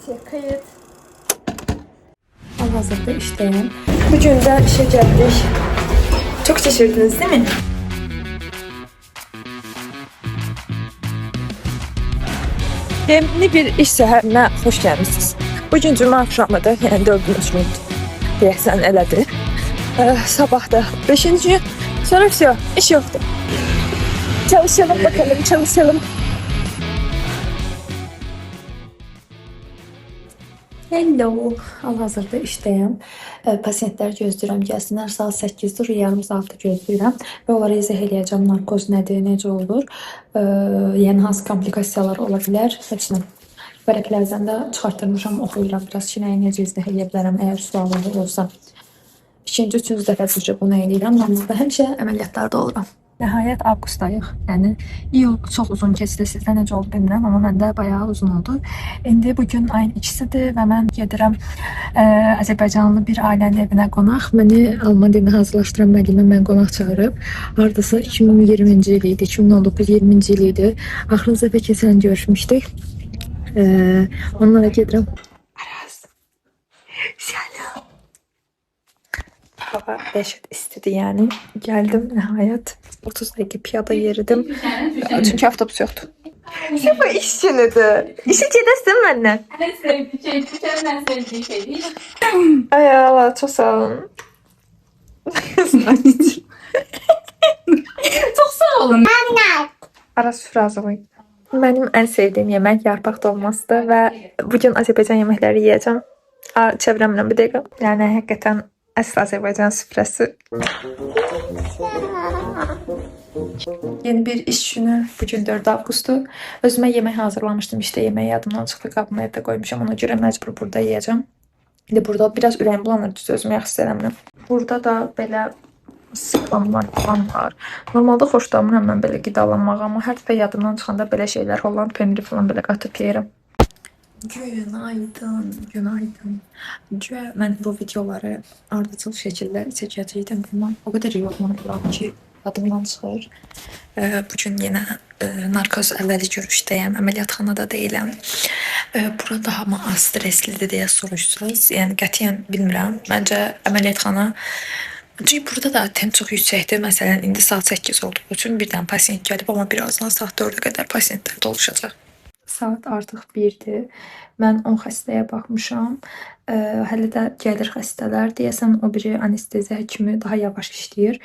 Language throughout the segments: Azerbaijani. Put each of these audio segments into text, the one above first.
Sessiya kayıt. Hal-hazırda işləyəm. Bu gün də işə gəldik. Çox şaşırdınız, değil mi? Yeni bir iş səhərinə xoş gəlmişsiniz. Bugün cümə axşamıdır, yəni 4-cü gün deyəsən elədir. Sabah da 5-ci gün, sonra все, iş yoxdur. Çalışalım bakalım, çalışalım. Hello, hal-hazırda işləyəm. Pasiyentlər gözləyirəm, gəlsinlər saat 8-dir, yarım saatda gözləyirəm və onlara izah eləyəcəm narkoz nədir, necə olur, yəni hansı komplikasiyalar ola bilər, hepsini. Vərəqlərdən də çıxartdırmışam, oxuyuram biraz ki, nəyi necə izah eləyə bilərəm, əgər sualları olsa. İkinci, üçüncü dəfə bunu eləyirəm, normalda həmişə əməliyyatlarda oluram. Nəhayət avqustdayıq. Yəni iyul çox uzun keçdi. Sizdə necə oldu bilmirəm, amma məndə bayağı uzun oldu. İndi bugün ayın 2-sidir və mən gedirəm Azərbaycanlı bir ailənin evinə qonaq. Məni Alman dilinə hazırlaşdıran müəllimə mən qonaq çağırıb. Hardasa 2020-ci il idi, 2019-20-ci il idi. Axırıncı dəfə keçən görüşmüşdük. Onlara gedirəm. Aras. Selam. Hava dəhşət istidir yəni. Gəldim nəhayət. 30 dəqiqə piyada yeridim. Çünki avtobus yoxdur. Sən bu iş günüdür. İşə gedəsən məndən. En sevdiğim şey, en sevdiğim şey değil mi? Ay Allah, çok sağ olun. Çok sağ olun. Ara süfrə hazırlayın. Mənim ən sevdiyim yemək yarpaq dolmasıdır və bugün Azərbaycan yeməkləri yeyəcəm. Çevirəmirəm bir dəqiqə. Yəni həqiqətən əsl Azərbaycan süfrəsi. Yeni bir iş günü. Bugün 4 avqustdur. Özümə yemək hazırlamışdım. İşte yeməyi yadımdan çıxdı. Qabıma evdə qoymuşam. Ona görə məcbur burada yeyəcəm. İndi burada biraz ürəyim bulanır. Düz özümü yaxşı istəyirəm. Burada da belə sıxlanlar falan var. Normalda xoşlamıram mən belə qidalanmağı, amma hər dəfə yadımdan çıxanda belə şeylər, Holland pendiri falan belə qatıb yeyirəm. Günaydın, günaydın. Mən bu videoları ardıcıl şəkildə çəkəcəkdim, amma o qədər yorulmuşam ki, yadımdan çıxır. Bugün yenə narkoz əvvəli görüşdəyəm, əməliyyatxanada deyiləm. Bura daha mı az streslidir deyə soruşsunuz. Yəni qətiyyən bilmirəm. Məncə əməliyyatxana, çünki burada da temp çox yüksəkdir. Məsələn, indi saat 8 olduğu üçün birdən pasiyent gəlib, amma birazdan saat 4-ə qədər pasiyentlər doluşacaq. Saat artıq 1-dir. Mən 10 xəstəyə baxmışam. Hələ də gəlir xəstələr. Deyəsən o biri anestezi həkimi daha yavaş işləyir.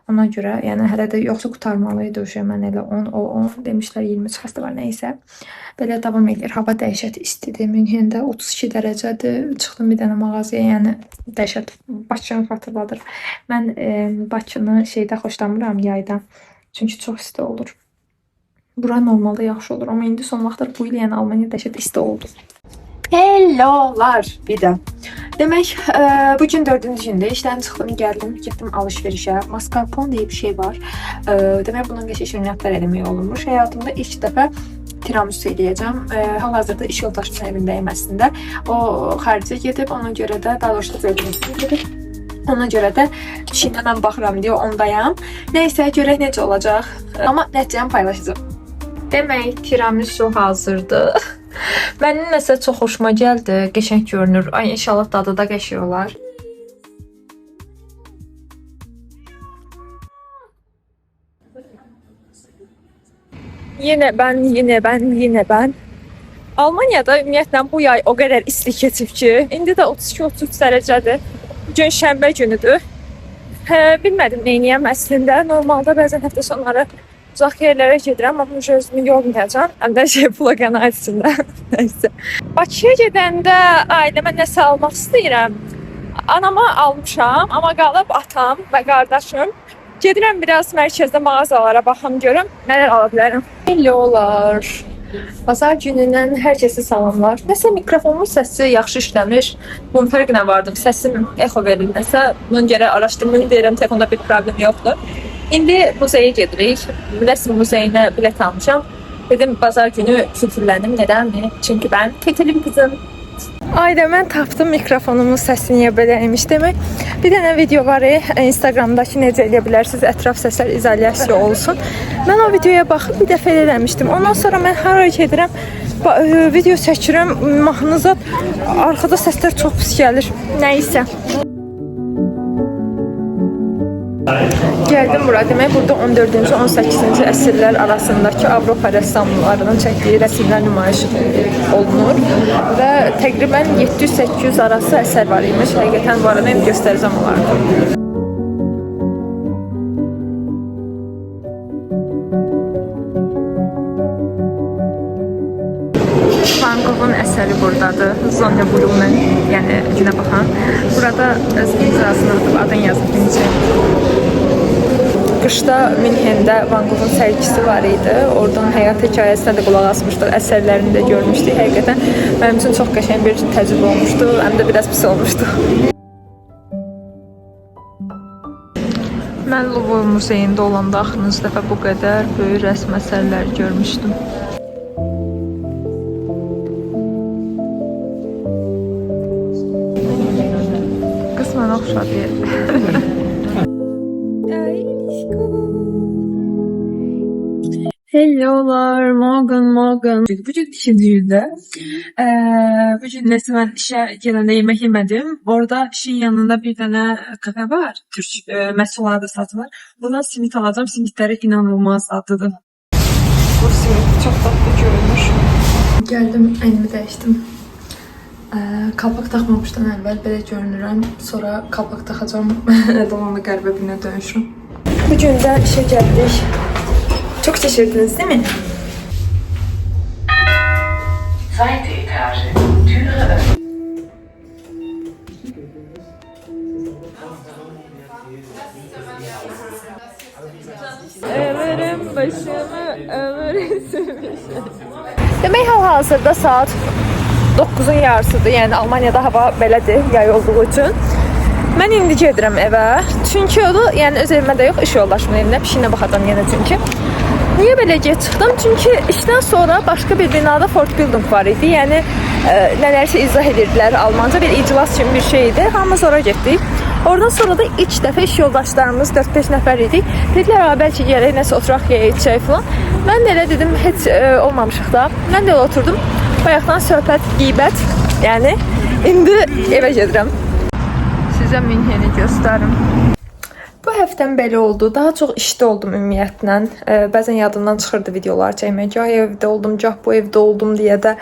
Ona görə, yəni hələ də yoxsa qurtarmalıydı mən elə 10 demişlər, 20 xəstə var nəysə. Belə davam edir. Hava dəhşət istidir. Münhendə 32 dərəcədir. Çıxdım bir dənə mağazaya, yəni dəhşət Bakını xatırladır. Mən Bakını şeydə xoşlamıram yayda. Çünki çox isti olur. Bura normalda yaxşı olur, amma indi son vaxtlar bu il yəni Almanya dəhşət isti oldu. Hellolar bir də. Demək, bugün 4-cü gündür. İşdən çıxdım, gəldim, getdim alış-verişə. Mascarpone deyə bir şey var. Demək, bundan qəşəng şirniyyatlar eləmək olurmuş. Həyatımda ilk dəfə tiramisu eləyəcəm. Hal-hazırda iş yoldaşımın evindəyim əslində. O xaricə gedib, ona görə də, daha doğrusu gedib. Ona görə də şimdi mən baxıram deyə ondayam. Nəysə, görək necə olacaq. Amma nəticəni paylaşacağım. Demək, tiramisu hazırdır. Mənim nəsə çox xoşuma gəldi, qəşəng görünür. Ay, inşallah dadı da qəşəng olar. Yenə mən. Almaniyada ümumiyyətlə bu yay o qədər isti keçib ki, indi də 32-33 dərəcədir. Bugün şənbə günüdür. Bilmədim neyniyəm əslində. Normalda bəzən həftə sonları uzaq yerlərə gedirəm, amma özümü yormayacağam. Həm də vloqun açısında. Nəysə. Bakıya gedəndə ailəmə nəsə almaq istəyirəm. Anama almışam, amma qalıb atam və qardaşım. Gedirəm biraz mərkəzdə mağazalara baxım görüm, nələr ala bilərəm. Hellolar. Bazar günündən hər kəsə salamlar. Nəsə mikrofonun səsi yaxşı işləmir. Bunun fərqi nə vardır? Səsim echo verir. Nəsə bunun görə araşdırmayı deyirəm, telefonda bir problem yoxdur. İndi muzeyə gedirik. Rəsm muzeyinə bilet almışam. Dedim bazar günü kültürlənim. Nədənmi? Çünki mən kötülüm kızım. Ayda mən tapdım mikrofonumun səsi niyə beləymiş demək. Bir dənə video var Instagramdakı necə eləyə bilərsiniz ətraf səslər izolyasiya olsun. Mən o videoya baxıb bir dəfə eləmişdim. Ondan sonra mən hara gedirəm video çəkirəm, mahnınıza arxada səslər çox pis gəlir. Nəysə. Gəldim bura. Demək burada 14-cü, 18-ci əsrlər arasındakı Avropa rəssamlarının çəkdiyi rəsmlər nümayiş olunur və təqribən 700-800 arası əsər var imiş. Həqiqətən bu arada göstərəcəm onları. Van Gogh'un əsəri buradadır. Zonya Blumen, yəni günə baxan. Burada öz imzasını atıb, adın yazıb incə. Qışda Münhendə Van Gogh'un sərgisi var idi. Oradan həyat hekayəsinə də qulaq asmışdıq, əsərlərini də görmüşdük. Həqiqətən mənim üçün çox qəşəng bir təcrübə olmuşdu, həm də biraz pis olmuşdu. Mən Louvre muzeyində olanda axırıncı dəfə bu qədər böyük rəsm əsərləri görmüşdüm. Qız mənə oxşadı. Hellolar, Morgan. Bugün ikinci gündə. Bugün nəsə mən işə gələndə yemək yemədim. Orada işin yanında bir dənə kafe var. Türk məhsulları da satılır. Buradan simit alacağım. Simitləri inanılmaz adlıdır. Bu simit çox tatlı görünür. Gəldim, əynimi dəyişdim. Qalpak taxmamışdan əvvəl belə görünürəm. Sonra qalpak taxacağım. Dolanda qəribə birinə dönüşürüm. Bugün də işə gəldik. Çok şaşırdınız değil mi? Zweite Etage. Türe öffnen. Ömrüm başımı ömür sürmüşüm. Demək hal-hazırda saat 9-un yarısıdır. Yəni Almaniyada hava belədir, yay olduğu üçün. Mən indi gedirəm evə. Çünki o da, yəni öz evimə də yox, iş yoldaşımın evinə, pişiyinə baxacam yenə çünki. Niyə belə gec çıxdım? Çünki işdən sonra başqa bir binada Fortbildung var idi. Yəni nələrsə izah edirdilər Almanca, bir iclas kimi bir şey idi. Hamımız ora getdik. Oradan sonra da ilk dəfə iş yoldaşlarımız 4-5 nəfər idik. Dedilər, bəlkə gələk, nəsə oturaq, yeyək, içək falan. Mən də elə dedim, heç olmamışıq da. Mən də oturdum. Bayaqdan söhbət, qeybət. Yəni indi evə gedirəm. Sizə Münheni göstərim. Bu həftəm belə oldu. Daha çox işdə oldum ümumiyyətlə. Bəzən yadımdan çıxırdı videolar çəkmək. Gah evdə oldum, gah bu evdə oldum deyə də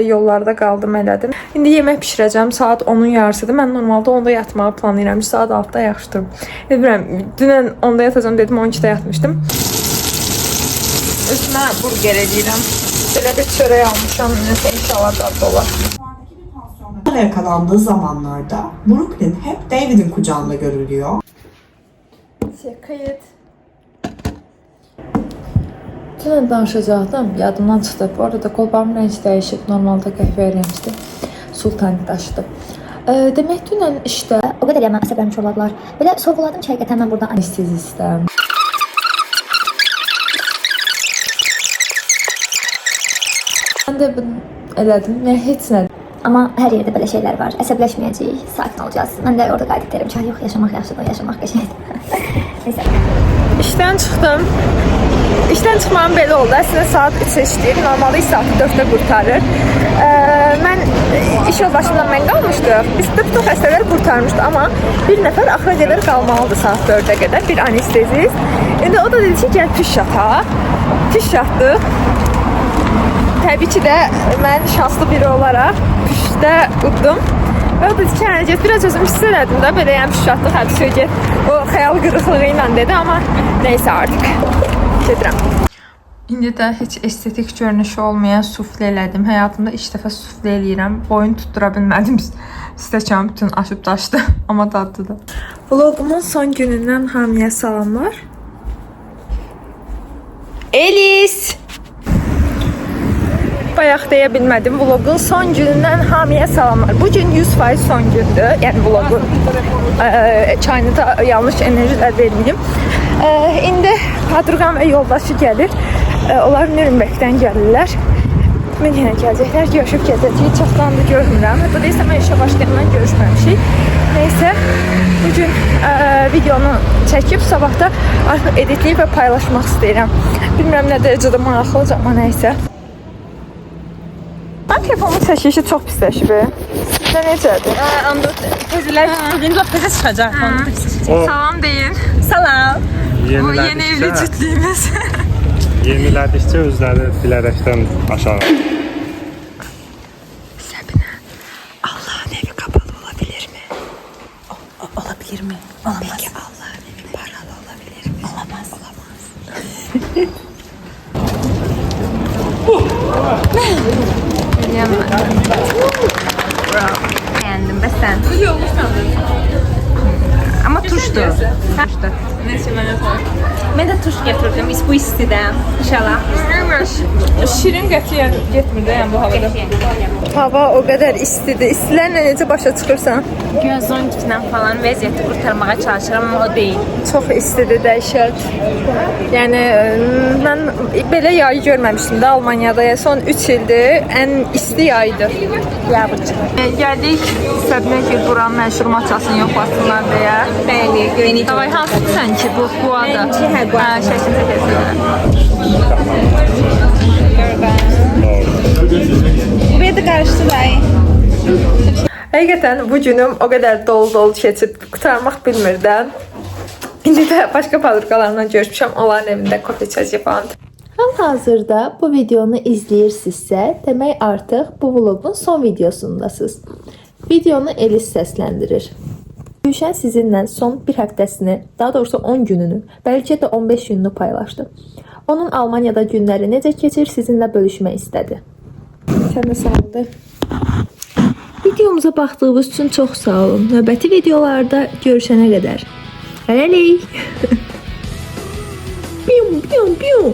yollarda qaldım, elədim. İndi yemək bişirəcəm. Saat 10-un yarısıdır. Mən normalda 10-da yatmağı planlayıram. Saat 6-da yaxşıdır. Bilmirəm, dünən 10-da yatacağım dedim, 12-də yatmışdım. Üstünə burger edirəm. Belə bir çörək almışam. Nəsə inşallah dadlı olar. Yakalandığı zamanlarda Brooklyn hep David'in kucağında görülüyor. Kayıt. Dünən danışacaqdım, yadımdan çıxdı. Bu arada qolbağımın rəngi dəyişib, normalda qəhvəyə rəngdir. Sultanit daşıdı. Demək dünən işdə o qədər yaman əsəbləmiş olarlar. Belə sorğuladım ki, həqiqətən mən burada anestezi istəyirəm. Mən də bunu elədim, heç nə. Amma hər yerdə belə şeylər var. Əsəbləşməyəcəyik, sakin olacağız. Mən də orada qayıdıb deyirəm ki, yox, yaşamaq yaxşıdır, yaşamaq qəşəngdir. Neysə. İşdən çıxdım. İşdən çıxmağım belə oldu. Əslində saat 3-ə işləyir. Normalda iş saatı 4-də qurtarır. Mən iş yoldaşımla mən qalmışdıq. Biz də bütün xəstələri qurtarmışdı. Amma bir nəfər axıra qədər qalmalıdır saat 4-ə qədər. Bir anestezist. İndi o da dedi ki, gəl piş yataq. Piş yatdıq. Təbii ki də mən şanslı biri olaraq püşdə udum. Və o dedi ki, hə, get, biraz özüm hiss elədim də, belə yəni püş yatdıq, hə, püş get. O xəyal qırıqlığı ilə dedi, amma neysə artıq. Gedirəm. İndi də heç estetik görünüşü olmayan sufle elədim. Həyatımda ilk dəfə sufle eləyirəm. Boyun tutdura bilmədim. Stəkan bütün aşıb daşdı, amma dadlıdır. Vlogumun son günündən hamıya salamlar. Elis! Bayaq deyə bilmədim. Vlogun son günündən hamıya salamlar. Bugün 100% son gündür. Yəni vlogun çayını da yanlış enerjilər verməyim. İndi Padruqam və yoldaşı gəlir. Onlar Nürnbergdən gəlirlər. Münhenə gələcəklər. Görüşüb gələcəyik. Çoxdan da görmürəm. Hətta deyilsə mən işə başlayandan görüşməmişik. Neysə, bugün videonu çəkib sabahda artıq editləyib və paylaşmaq istəyirəm. Bilmirəm nə dərəcədə maraqlı olacaq, amma neysə. telefonumun çəkişi çox pisləşib. Sizdə necədir? Tezler bugün çok teze çıkacak. Salam deyin. Salam. Bu yeni evli cütlüyümüz. Yenilədikcə özləri bilərəkdən aşağı. Səbinə, Allah'ın evi kapalı olabilir mi? Olabilir mi? Olamaz. Peki Allah'ın evi paralı olabilir mi? Olamaz. Beğendim be sen. Ama tuştu. Tuştu. Neyse ben yaparım. Ben de tuş getirdim. Bu istiden. İnşallah. Şirin qətiyyən getmir də yəni bu havada. Hava o qədər istidir. İstilərlə necə başa çıxırsan? Gözün içinden falan vəziyyəti kurtarmaya çalışıram ama o değil. Çox istidir, dəhşət. Yəni mən belə yay görməmişdim də Almaniyada. Son 3 ildir ən isti yaydır. Yağmurcu. Gəldik Səbinə ki, buranın məşhur matçasını yoxlasınlar deyə. Bəli, güvenici. Davay hansı sən ki bu adı? Benimki hə, bu adı. Şəkildə keçilir. Buraya da karıştı dayı. Həqiqətən bu günüm o qədər dolu keçib, qurtarmaq bilmirdim. İndi də başqa padruqalarımla görüşmüşəm, onların evində kofe içəcək falan. Hal-hazırda bu videonu izləyirsinizsə, demək artıq bu vlogun son videosundasınız. Videonu Elis səsləndirir. Gülşən sizinlə son bir həftəsini, daha doğrusu 10 gününü, bəlkə də 15 gününü paylaşdı. Onun Almaniyada günləri necə keçir sizinlə bölüşmək istədi. Sən də sağ ol. Videomuza baxdığınız üçün çox sağ olun. Növbəti videolarda görüşənə qədər. Hələlik. Pium pium pium.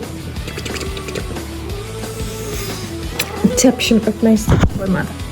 Çəpişim öpmək istədim, qoymadım.